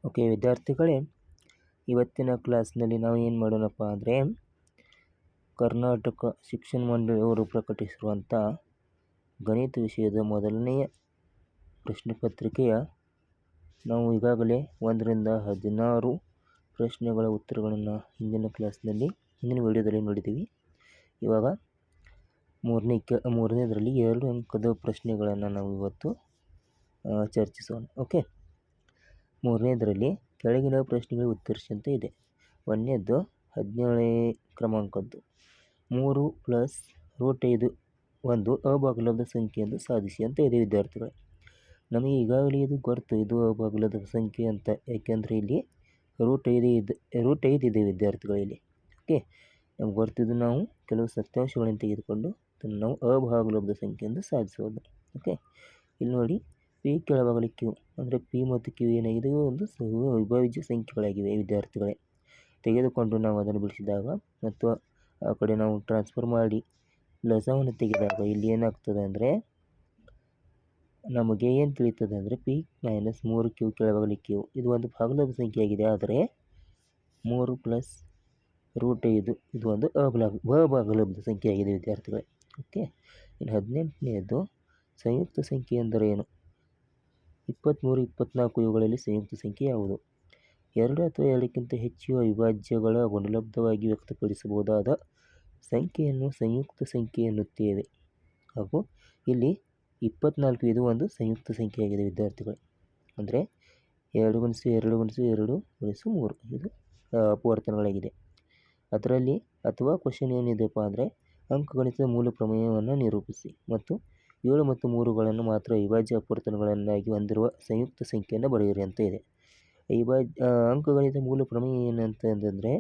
Okay ವಿದ್ಯಾರ್ಥಿಗಳೇ, ಇವತ್ತಿನ ಕ್ಲಾಸ್ನಲ್ಲಿ ನಾವು ಏನು ಮಾಡೋಣಪ್ಪ ಅಂದರೆ ಕರ್ನಾಟಕ ಶಿಕ್ಷಣ ಮಂಡಳಿಯವರು ಪ್ರಕಟಿಸಿರುವಂಥ ಗಣಿತ ವಿಷಯದ ಮೊದಲನೆಯ ಪ್ರಶ್ನೆ ಪತ್ರಿಕೆಯ ನಾವು ಈಗಾಗಲೇ 1ರಿಂದ 16 ಪ್ರಶ್ನೆಗಳ ಉತ್ತರಗಳನ್ನು ಹಿಂದಿನ ವಿಡಿಯೋದಲ್ಲಿ ನೋಡಿದ್ದೀವಿ. ಇವಾಗ ಮೂರನೇದರಲ್ಲಿ 2 ಅಂಕದ ಪ್ರಶ್ನೆಗಳನ್ನು ನಾವು ಇವತ್ತು ಚರ್ಚಿಸೋಣ. ಓಕೆ, ಮೂರನೇದರಲ್ಲಿ ಕೆಳಗಿನ ಪ್ರಶ್ನೆಗಳಿಗೆ ಉತ್ತರಿಸಿ ಅಂತ ಇದೆ. ಒಂದನೇದ್ದು 17ನೇ ಕ್ರಮಾಂಕದ್ದು 3 + √5 ಒಂದು ಅಭಾಗಲಬ್ಧ ಸಂಖ್ಯೆ ಎಂದು ಸಾಧಿಸಿ ಅಂತ ಇದೆ. ವಿದ್ಯಾರ್ಥಿಗಳೇ, ನಮಗೆ ಈಗಾಗಲೇ ಇದು ಗೊತ್ತು, ಇದು ಅಭಾಗಲಬ್ಧ ಸಂಖ್ಯೆ ಅಂತ. ಯಾಕೆಂದರೆ ಇಲ್ಲಿ √5 ಇದೆ ವಿದ್ಯಾರ್ಥಿಗಳಲ್ಲಿ. ಓಕೆ, ನಮ್ಗೆ ಗೊತ್ತಿದ್ದು ನಾವು ಕೆಲವು ಸತ್ಯಾಂಶಗಳನ್ನು ತೆಗೆದುಕೊಂಡು ನಾವು ಅಭಾಗಲಬ್ಧ ಸಂಖ್ಯೆ ಎಂದು ಸಾಧಿಸಬಹುದು. ಓಕೆ, ಇಲ್ಲಿ ನೋಡಿ, ಪಿ ಕೆಳಭಾಗದಲ್ಲಿ ಕ್ಯೂ ಅಂದರೆ ಪಿ ಮತ್ತು ಕ್ಯೂ ಏನಾಗಿದೆ, ಒಂದು ಅವಿಭಾಜ್ಯ ಸಂಖ್ಯೆಗಳಾಗಿವೆ ವಿದ್ಯಾರ್ಥಿಗಳೇ. ತೆಗೆದುಕೊಂಡು ನಾವು ಅದನ್ನು ಬಿಡಿಸಿದಾಗ ಮತ್ತು ಆ ಕಡೆ ನಾವು ಟ್ರಾನ್ಸ್ಫರ್ ಮಾಡಿ ಲಸವನ್ನು ತೆಗೆದಾಗ ಇಲ್ಲಿ ಏನಾಗ್ತದೆ ಅಂದರೆ ನಮಗೆ ಏನು ತಿಳಿತದೆ ಅಂದರೆ ಪಿ - 3q ಕೆಳಭಾಗದಲ್ಲಿ ಕ್ಯೂ ಇದು ಒಂದು ಭಾಗಲಬ್ಧ ಸಂಖ್ಯೆಯಾಗಿದೆ. ಆದರೆ 3 + √5 ಇದು ಒಂದು ಅಭಾಗಲಬ್ಧ ಸಂಖ್ಯೆಯಾಗಿದೆ ವಿದ್ಯಾರ್ಥಿಗಳೇ. ಓಕೆ, ಇನ್ನು 18ನೇದು ಸಂಯುಕ್ತ ಸಂಖ್ಯೆ ಎಂದರೆ ಏನು? 23, 24 ಇವುಗಳಲ್ಲಿ ಸಂಯುಕ್ತ ಸಂಖ್ಯೆ ಯಾವುದು? 2 ಅಥವಾ 2ಕ್ಕಿಂತ ಹೆಚ್ಚು ಅವಿಭಾಜ್ಯಗಳ ಗುಣಲಬ್ಧವಾಗಿ ವ್ಯಕ್ತಪಡಿಸಬಹುದಾದ ಸಂಖ್ಯೆಯನ್ನು ಸಂಯುಕ್ತ ಸಂಖ್ಯೆ ಎನ್ನುತ್ತೇವೆ. ಹಾಗೂ ಇಲ್ಲಿ 24 ಇದು ಒಂದು ಸಂಯುಕ್ತ ಸಂಖ್ಯೆಯಾಗಿದೆ ವಿದ್ಯಾರ್ಥಿಗಳೇ. ಅಂದರೆ 2 × 2 × 2 × 3 ಇದು ಅಪವರ್ತನಗಳಾಗಿದೆ. ಅದರಲ್ಲಿ ಅಥವಾ ಕ್ವಶನ್ ಏನಿದೆಪ್ಪ ಅಂದರೆ ಅಂಕಗಣಿತದ ಮೂಲ ಪ್ರಮೇಯವನ್ನು ನಿರೂಪಿಸಿ ಮತ್ತು 7 ಮತ್ತು 3ಗಳನ್ನು ಮಾತ್ರ ಅವಿಭಾಜ್ಯ ಅಪವರ್ತನಗಳನ್ನಾಗಿ ಹೊಂದಿರುವ ಸಂಯುಕ್ತ ಸಂಖ್ಯೆಯನ್ನು ಬರೆಯಿರಿ ಅಂತ ಇದೆ. ಅಂಕಗಣಿತ ಮೂಲ ಪ್ರಮೇಯ ಏನಂತಂದರೆ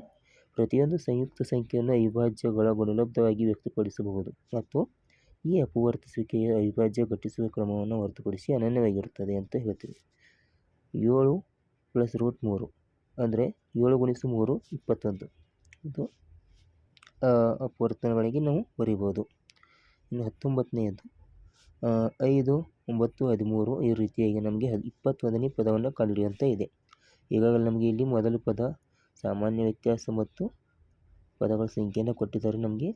ಪ್ರತಿಯೊಂದು ಸಂಯುಕ್ತ ಸಂಖ್ಯೆಯನ್ನು ಅವಿಭಾಜ್ಯಗಳ ಗುಣಲಬ್ಧವಾಗಿ ವ್ಯಕ್ತಪಡಿಸಬಹುದು ಮತ್ತು ಈ ಅಪವರ್ತಿಸುವಿಕೆಯ ಅವಿಭಾಜ್ಯ ಘಟಿಸುವ ಕ್ರಮವನ್ನು ಹೊರತುಪಡಿಸಿ ಅನನ್ಯವಾಗಿರುತ್ತದೆ ಅಂತ ಹೇಳ್ತೀವಿ. 7 + √3 ಅಂದರೆ 7 × 3 21 ಇದು ಅಪವರ್ತನಗಳಿಗೆ ನಾವು ಬರೀಬೋದು. ಇನ್ನು 19ನೇದು 5, 9, 13 ಈ ರೀತಿಯಾಗಿ ನಮಗೆ 21ನೇ ಪದವನ್ನು ಕಂಡುಹಿಡಿಯುವಂತ ಇದೆ. ಈಗಾಗಲೇ ನಮಗೆ ಇಲ್ಲಿ ಮೊದಲ ಪದ ಸಾಮಾನ್ಯ ವ್ಯತ್ಯಾಸ ಮತ್ತು ಪದಗಳ ಸಂಖ್ಯೆಯನ್ನು ಕೊಟ್ಟಿದ್ದಾರೆ. ನಮಗೆ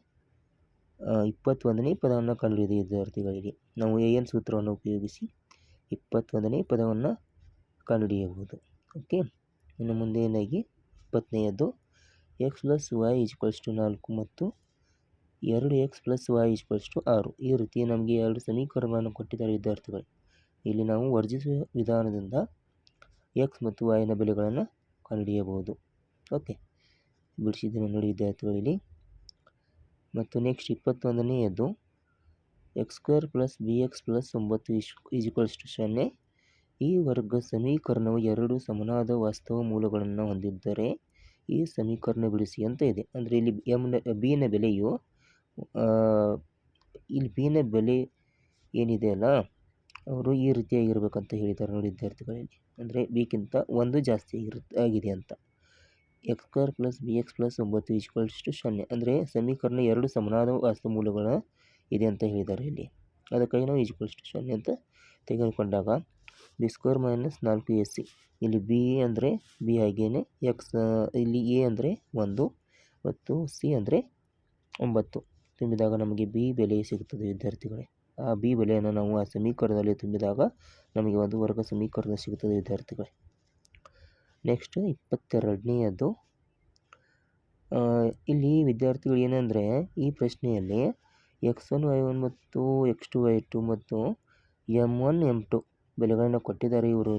21ನೇ ಪದವನ್ನು ಕಂಡುಹಿಡಿದ ವಿದ್ಯಾರ್ಥಿಗಳಿಗೆ ನಾವು AN ಸೂತ್ರವನ್ನು ಉಪಯೋಗಿಸಿ 21ನೇ ಪದವನ್ನು ಕಂಡುಹಿಡಿಯಬಹುದು. ಓಕೆ, ಇನ್ನು ಮುಂದೆ ಏನಾಗಿ 20ನೇದು x + y = 4 ಮತ್ತು 2x + y = 6 ಈ ರೀತಿ ನಮಗೆ 2 ಸಮೀಕರಣಗಳನ್ನು ಕೊಟ್ಟಿದ್ದಾರೆ ವಿದ್ಯಾರ್ಥಿಗಳು. ಇಲ್ಲಿ ನಾವು ವರ್ಜಿಸುವ ವಿಧಾನದಿಂದ x ಮತ್ತು y ನ ಬೆಲೆಗಳನ್ನು ಕಂಡುಹಿಡಿಯಬಹುದು. ಓಕೆ, ಬಿಡಿಸಿದ್ದೇನೆ ನೋಡಿ ವಿದ್ಯಾರ್ಥಿಗಳಲ್ಲಿ. ಮತ್ತು ನೆಕ್ಸ್ಟ್ 21ನೇದು x² + bx + 9 = 0 ಈ ವರ್ಗ ಸಮೀಕರಣವು 2 ಸಮನಾದ ವಾಸ್ತವ ಮೂಲಗಳನ್ನು ಹೊಂದಿದ್ದರೆ ಈ ಸಮೀಕರಣ ಬಿಡಿಸಿ ಅಂತ ಇದೆ. ಅಂದರೆ ಇಲ್ಲಿ b ನ ಬೆಲೆಯು ಇಲ್ಲಿ b ನ ಬೆಲೆ ಏನಿದೆ ಅಲ್ಲ, ಅವರು ಈ ರೀತಿಯಾಗಿರ್ಬೇಕಂತ ಹೇಳಿದ್ದಾರೆ ನೋಡಿ ವಿದ್ಯಾರ್ಥಿಗಳಲ್ಲಿ. ಅಂದರೆ b ಗಿಂತ 1 ಜಾಸ್ತಿ ಆಗಿದೆ ಅಂತ. x² + bx + 9 = 0 ಅಂದರೆ ಸಮೀಕರಣ 2 ಸಮನಾದ ವಾಸ್ತವ ಮೂಲಗಳ ಇದೆ ಅಂತ ಹೇಳಿದ್ದಾರೆ ಇಲ್ಲಿ. ಅದಕ್ಕಾಗಿ ನಾವು = 0 ಅಂತ ತೆಗೆದುಕೊಂಡಾಗ b² - 4ac ಇಲ್ಲಿ b ಅಂದರೆ b ಹಾಗೇನೆ x ಇಲ್ಲಿ a ಅಂದರೆ 1 ಮತ್ತು c ಅಂದರೆ 9 ತುಂಬಿದಾಗ ನಮಗೆ b ಬೆಲೆ ಸಿಗುತ್ತದೆ ವಿದ್ಯಾರ್ಥಿಗಳೇ. ಆ b ಬೆಲೆಯನ್ನು ನಾವು ಆ ಸಮೀಕರಣದಲ್ಲಿ ತುಂಬಿದಾಗ ನಮಗೆ ಒಂದು ವರ್ಗ ಸಮೀಕರಣ ಸಿಗುತ್ತದೆ ವಿದ್ಯಾರ್ಥಿಗಳೇ. ನೆಕ್ಸ್ಟ್ 22ನೇದು ಇಲ್ಲಿ ವಿದ್ಯಾರ್ಥಿಗಳು ಏನಂದರೆ ಈ ಪ್ರಶ್ನೆಯಲ್ಲಿ x1 y1 ಮತ್ತು x2 y2 ಮತ್ತು m1 m2 ಬೆಲೆಗಳನ್ನು ಕೊಟ್ಟಿದ್ದಾರೆ. ಇವರು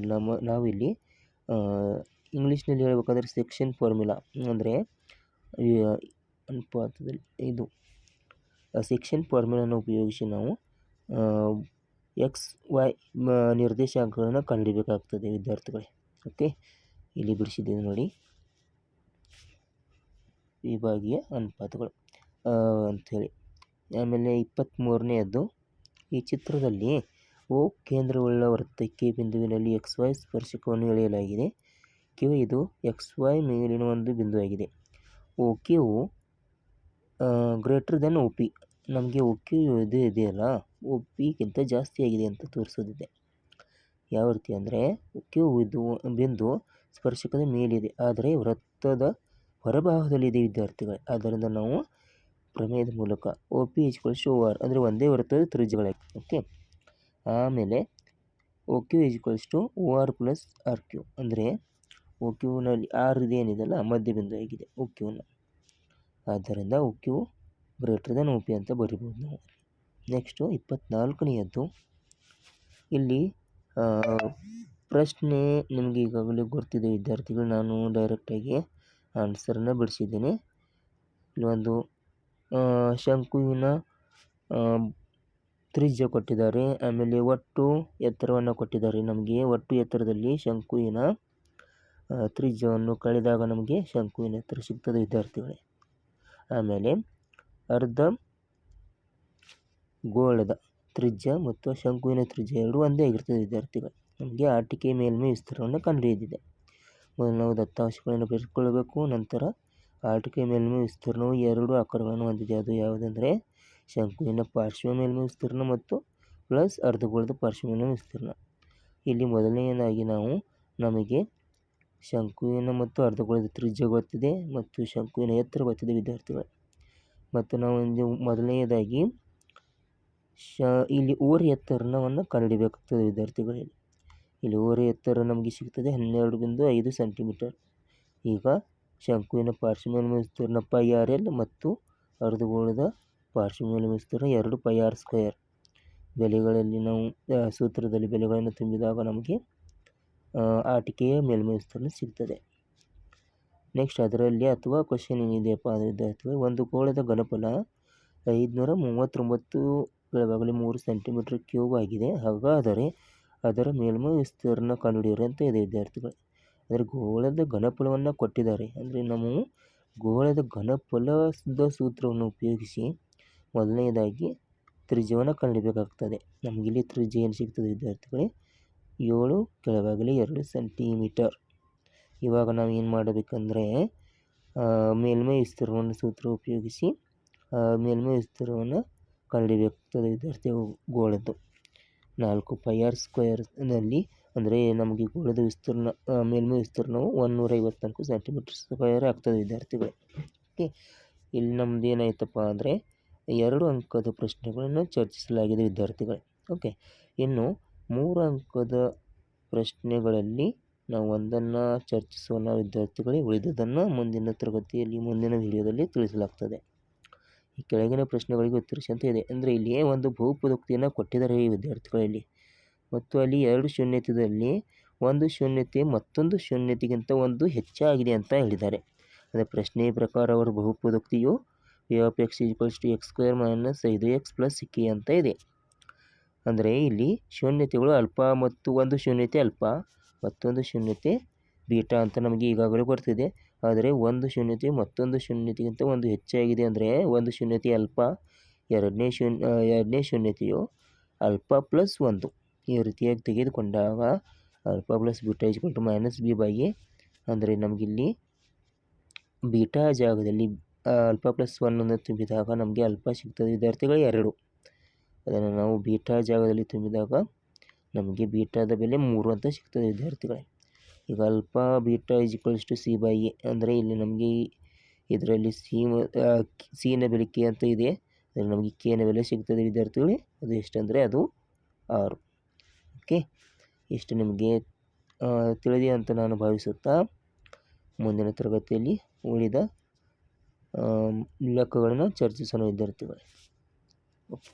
ನಾವಿಲ್ಲಿ ಇಂಗ್ಲೀಷ್ನಲ್ಲಿ ಹೇಳಬೇಕಾದ್ರೆ ಸೆಕ್ಷನ್ ಫಾರ್ಮುಲಾ ಅಂದರೆ ಅನುಪಾತದಲ್ಲಿ ಇದು ಸೆಕ್ಷನ್ ಫಾರ್ಮುಲಾನ ಉಪಯೋಗಿಸಿ ನಾವು x y ನಿರ್ದೇಶಾಂಕಗಳನ್ನು ಕಂಡುಹಿಡಿಯಬೇಕಾಗ್ತದೆ ವಿದ್ಯಾರ್ಥಿಗಳೇ. ಓಕೆ, ಇಲ್ಲಿ ಬಿಡಿಸಿದ್ದೇನೆ ನೋಡಿ, ವಿಭಾಗೀಯ ಅನುಪಾತಗಳು ಅಂಥೇಳಿ. ಆಮೇಲೆ 23ನೇದು ಈ ಚಿತ್ರದಲ್ಲಿ O ಕೇಂದ್ರವುಳ್ಳ ವೃತ್ತಕ್ಕೆ ಬಿಂದುವಿನಲ್ಲಿ XY ಸ್ಪರ್ಶಕವನ್ನು ಎಳೆಯಲಾಗಿದೆ. Q ಇದು XY ಮೇಲಿನ ಒಂದು ಬಿಂದುವಾಗಿದೆ. OQ > OP ನಮಗೆ OQ ಇದು ಇದೆಯಲ್ಲ OPಗಿಂತ ಜಾಸ್ತಿ ಆಗಿದೆ ಅಂತ ತೋರಿಸೋದಿದೆ. ಯಾವ ರೀತಿ ಅಂದರೆ Q ಇದು ಬಿಂದು ಸ್ಪರ್ಶಕದ ಮೇಲಿದೆ ಆದರೆ ವೃತ್ತದ ಹೊರಭಾಗದಲ್ಲಿದೆ ವಿದ್ಯಾರ್ಥಿಗಳೇ. ಆದ್ದರಿಂದ ನಾವು ಪ್ರಮೇಯದ ಮೂಲಕ OP = OR ಅಂದರೆ ಒಂದೇ ವೃತ್ತದ ತ್ರಿಜ್ಯಗಳಾಗಿ. ಓಕೆ, ಆಮೇಲೆ OQ = OR + RQ ಅಂದರೆ OQನಲ್ಲಿ R ಇದೇನಿದೆಲ್ಲ ಮಧ್ಯಬಿಂದು ಆಗಿದೆ OQನ. ಆದ್ದರಿಂದ OQ > OP ಅಂತ ಬರಿಬೋದು ನಾವು. ನೆಕ್ಸ್ಟು 24ನೇಯದ್ದು. ಇಲ್ಲಿ ಪ್ರಶ್ನೆ ನಿಮಗೆ ಈಗಾಗಲೇ ಗೊತ್ತಿದೆ ವಿದ್ಯಾರ್ಥಿಗಳು. ನಾನು ಡೈರೆಕ್ಟಾಗಿ ಆನ್ಸರನ್ನು ಬಿಡಿಸಿದ್ದೀನಿ. ಇಲ್ಲಿ ಒಂದು ಶಂಕುವಿನ ತ್ರಿಜ್ಯ ಕೊಟ್ಟಿದ್ದಾರೆ. ಆಮೇಲೆ ಒಟ್ಟು ಎತ್ತರವನ್ನು ಕೊಟ್ಟಿದ್ದಾರೆ. ನಮಗೆ ಒಟ್ಟು ಎತ್ತರದಲ್ಲಿ ಶಂಕುವಿನ ತ್ರಿಜ್ಯವನ್ನು ಕಳೆದಾಗ ನಮಗೆ ಶಂಕುವಿನ ಎತ್ತರ ಸಿಗ್ತದೆ ವಿದ್ಯಾರ್ಥಿಗಳೇ. ಆಮೇಲೆ ಅರ್ಧ ಗೋಳದ ತ್ರಿಜ್ಯ ಮತ್ತು ಶಂಕುವಿನ ತ್ರಿಜ್ಯ ಎರಡೂ ಒಂದೇ ಆಗಿರ್ತದೆ ವಿದ್ಯಾರ್ಥಿಗಳು. ನಮಗೆ ಆಟಿಕೆ ಮೇಲ್ಮೈ ವಿಸ್ತೀರ್ಣವನ್ನು ಕಂಡುಹಿಡಿದಿದೆ. ಮೊದಲು ನಾವು ದತ್ತಾಂಶಗಳನ್ನು ಬರೆದುಕೊಳ್ಳಬೇಕು. ನಂತರ ಆಟಿಕೆ ಮೇಲ್ಮೈ ವಿಸ್ತೀರ್ಣವು ಎರಡು ಆಕಾರಗಳನ್ನು ಹೊಂದಿದೆ. ಅದು ಯಾವುದೆಂದರೆ ಶಂಕುವಿನ ಪಾರ್ಶ್ವ ಮೇಲ್ಮೈ ವಿಸ್ತೀರ್ಣ ಮತ್ತು ಪ್ಲಸ್ ಅರ್ಧಗೋಳದ ಪಾರ್ಶ್ವ ಮೇಲ್ಮೈ ವಿಸ್ತೀರ್ಣ. ಇಲ್ಲಿ ಮೊದಲನೆಯದಾಗಿ ನಮಗೆ ಶಂಕುವಿನ ಮತ್ತು ಅರ್ಧಗೋಳದ ತ್ರಿಜ್ಯ ಗೊತ್ತಿದೆ ಮತ್ತು ಶಂಕುವಿನ ಎತ್ತರ ಗೊತ್ತಿದೆ ವಿದ್ಯಾರ್ಥಿಗಳು. ಮತ್ತು ನಾವು ಮೊದಲನೆಯದಾಗಿ ಇಲ್ಲಿ ಓರೆ ಎತ್ತರವನ್ನು ಕಂಡುಹಿಡಿಯಬೇಕಾಗ್ತದೆ ವಿದ್ಯಾರ್ಥಿಗಳಲ್ಲಿ. ಇಲ್ಲಿ ಓರೆ ಎತ್ತರ ನಮಗೆ ಸಿಗ್ತದೆ 12.5 ಸೆಂಟಿಮೀಟರ್. ಈಗ ಶಂಕುವಿನ ಪಾರ್ಶ್ವ ಮೇಲ್ಮೈ ವಿಸ್ತೀರ್ಣ πRL ಮತ್ತು ಅರ್ಧಗೋಳದ ಪಾರ್ಶ್ವ ಮೇಲ್ಮೈ ವಿಸ್ತೀರ್ಣ 2πr². ಬೆಲೆಗಳಲ್ಲಿ ನಾವು ಸೂತ್ರದಲ್ಲಿ ಬೆಲೆಗಳನ್ನು ತುಂಬಿದಾಗ ನಮಗೆ ಆಟಿಕೆಯ ಮೇಲ್ಮೈ ವಿಸ್ತೀರ್ಣ ಸಿಗ್ತದೆ. ನೆಕ್ಸ್ಟ್ ಅದರಲ್ಲಿ ಅಥವಾ ಕ್ವಶನ್ ಏನಿದೆಯಪ್ಪ ಅಂದರೆ ವಿದ್ಯಾರ್ಥಿಗಳು, ಒಂದು ಗೋಳದ ಘನಫಲ 539.3 ಸೆಂಟಿಮೀಟರ್ ಕ್ಯೂಬ್ ಆಗಿದೆ. ಹಾಗಾದರೆ ಅದರ ಮೇಲ್ಮೈ ವಿಸ್ತೀರ್ಣ ಕಂಡುಹಿಡಿಯಿರಿ ಅಂತ ಇದೆ ವಿದ್ಯಾರ್ಥಿಗಳು. ಅಂದರೆ ಗೋಳದ ಘನಫಲವನ್ನು ಕೊಟ್ಟಿದ್ದಾರೆ. ಅಂದರೆ ನಾವು ಗೋಳದ ಘನಫಲದ ಸೂತ್ರವನ್ನು ಉಪಯೋಗಿಸಿ ಮೊದಲನೆಯದಾಗಿ ತ್ರಿಜ್ಯವನ್ನು ಕಂಡುಹಿಡಿಯಬೇಕಾಗ್ತದೆ. ನಮಗಿಲ್ಲಿ ತ್ರಿಜ್ಯ ಏನು ಸಿಗ್ತದೆ ವಿದ್ಯಾರ್ಥಿಗಳೇ, 7 ಕೆಳಭಾಗದಲ್ಲಿ 2 ಸೆಂಟಿಮೀಟರ್. ಇವಾಗ ನಾವು ಏನು ಮಾಡಬೇಕಂದ್ರೆ ಮೇಲ್ಮೈ ವಿಸ್ತೀರ್ಣವನ್ನು ಸೂತ್ರ ಉಪಯೋಗಿಸಿ ಮೇಲ್ಮೈ ವಿಸ್ತೀರ್ಣವನ್ನು ಕಂಡುಹಿಡಿಯಬೇಕಾಗ್ತದೆ ವಿದ್ಯಾರ್ಥಿ. ಗೋಳದ್ದು 4πr²ನಲ್ಲಿ ಅಂದರೆ ನಮಗೆ ಗೋಳದ ವಿಸ್ತೀರ್ಣ ಮೇಲ್ಮೈ ವಿಸ್ತೀರ್ಣವು 154 ಸೆಂಟಿಮೀಟರ್ ಸ್ಕ್ವೇರ್ ಆಗ್ತದೆ ವಿದ್ಯಾರ್ಥಿಗಳು. ಓಕೆ, ಇಲ್ಲಿ ನಮ್ದು ಏನಾಯ್ತಪ್ಪ ಅಂದರೆ 2 ಅಂಕದ ಪ್ರಶ್ನೆಗಳನ್ನು ಚರ್ಚಿಸಲಾಗಿದೆ ವಿದ್ಯಾರ್ಥಿಗಳೇ. ಓಕೆ, ಇನ್ನು 3 ಅಂಕದ ಪ್ರಶ್ನೆಗಳಲ್ಲಿ ನಾವು ಒಂದನ್ನು ಚರ್ಚಿಸೋಣ ವಿದ್ಯಾರ್ಥಿಗಳೇ. ಉಳಿದದನ್ನು ಮುಂದಿನ ತರಗತಿಯಲ್ಲಿ ಮುಂದಿನ ವಿಡಿಯೋದಲ್ಲಿ ತಿಳಿಸಲಾಗ್ತದೆ. ಈ ಕೆಳಗಿನ ಪ್ರಶ್ನೆಗಳಿಗೆ ಉತ್ತರಿಸಿ ಅಂತ ಇದೆ. ಅಂದರೆ ಇಲ್ಲಿ ಒಂದು ಬಹುಪದೋಕ್ತಿಯನ್ನು ಕೊಟ್ಟಿದ್ದಾರೆ ಈ ವಿದ್ಯಾರ್ಥಿಗಳಲ್ಲಿ ಮತ್ತು ಅಲ್ಲಿ 2 ಶೂನ್ಯತೆಯಲ್ಲಿ ಒಂದು ಶೂನ್ಯತೆ ಮತ್ತೊಂದು ಶೂನ್ಯತೆಗಿಂತ ಒಂದು ಹೆಚ್ಚಾಗಿದೆ ಅಂತ ಹೇಳಿದ್ದಾರೆ. ಅಂದರೆ ಪ್ರಶ್ನೆಯ ಪ್ರಕಾರ ಅವರ ಬಹುಪದೋಕ್ತಿಯು p(x) = x² - 5x + k ಅಂತ ಇದೆ. ಅಂದರೆ ಇಲ್ಲಿ ಶೂನ್ಯತೆಗಳು ಅಲ್ಫಾ ಮತ್ತು ಒಂದು ಶೂನ್ಯತೆ ಅಲ್ಫಾ ಮತ್ತೊಂದು ಶೂನ್ಯತೆ ಬೀಟಾ ಅಂತ ನಮಗೆ ಈಗಾಗಲೇ ಗೊತ್ತಿದೆ. ಆದರೆ ಒಂದು ಶೂನ್ಯತೆ ಮತ್ತೊಂದು ಶೂನ್ಯತೆಗಿಂತ ಒಂದು ಹೆಚ್ಚಾಗಿದೆ ಅಂದರೆ ಒಂದು ಶೂನ್ಯತೆ ಅಲ್ಫಾ, ಎರಡನೇ ಶೂನ್ಯತೆಯು ಅಲ್ಫಾ ಪ್ಲಸ್ 1 ಈ ರೀತಿಯಾಗಿ ತೆಗೆದುಕೊಂಡಾಗ ಅಲ್ಫಾ ಪ್ಲಸ್ ಬೀಟಾ = -b/a. ಅಂದರೆ ನಮಗಿಲ್ಲಿ ಬೀಟಾ ಜಾಗದಲ್ಲಿ ಅಲ್ಫಾ ಪ್ಲಸ್ 1 ತುಂಬಿದಾಗ ನಮಗೆ ಅಲ್ಫಾ ಸಿಗ್ತದೆ ವಿದ್ಯಾರ್ಥಿಗಳು 2. ಅದನ್ನು ನಾವು ಬೀಟಾ ಜಾಗದಲ್ಲಿ ತುಂಬಿದಾಗ ನಮಗೆ ಬೀಟಾದ ಬೆಲೆ 3 ಅಂತ ಸಿಗ್ತದೆ ವಿದ್ಯಾರ್ಥಿಗಳೇ. ಈಗ ಅಲ್ಫಾ ಬೀಟಾ = c/a ಅಂದರೆ ಇಲ್ಲಿ ನಮಗೆ ಇದರಲ್ಲಿ ಸಿನ ಬೆಲೆ ಕೆ ಅಂತ ಇದೆ. ಅದರಲ್ಲಿ ನಮಗೆ ಕೆನ ಬೆಲೆ ಸಿಗ್ತದೆ ವಿದ್ಯಾರ್ಥಿಗಳೇ. ಅದು ಎಷ್ಟಂದರೆ ಅದು 6. ಓಕೆ, ಇಷ್ಟು ನಿಮಗೆ ತಿಳಿದೆ ಅಂತ ನಾನು ಭಾವಿಸುತ್ತಾ ಮುಂದಿನ ತರಗತಿಯಲ್ಲಿ ಉಳಿದ ಲೆಕ್ಕಗಳನ್ನು ಚರ್ಚಿಸೋಣ ವಿದ್ಯಾರ್ಥಿಗಳೇ. ಓಕೆ.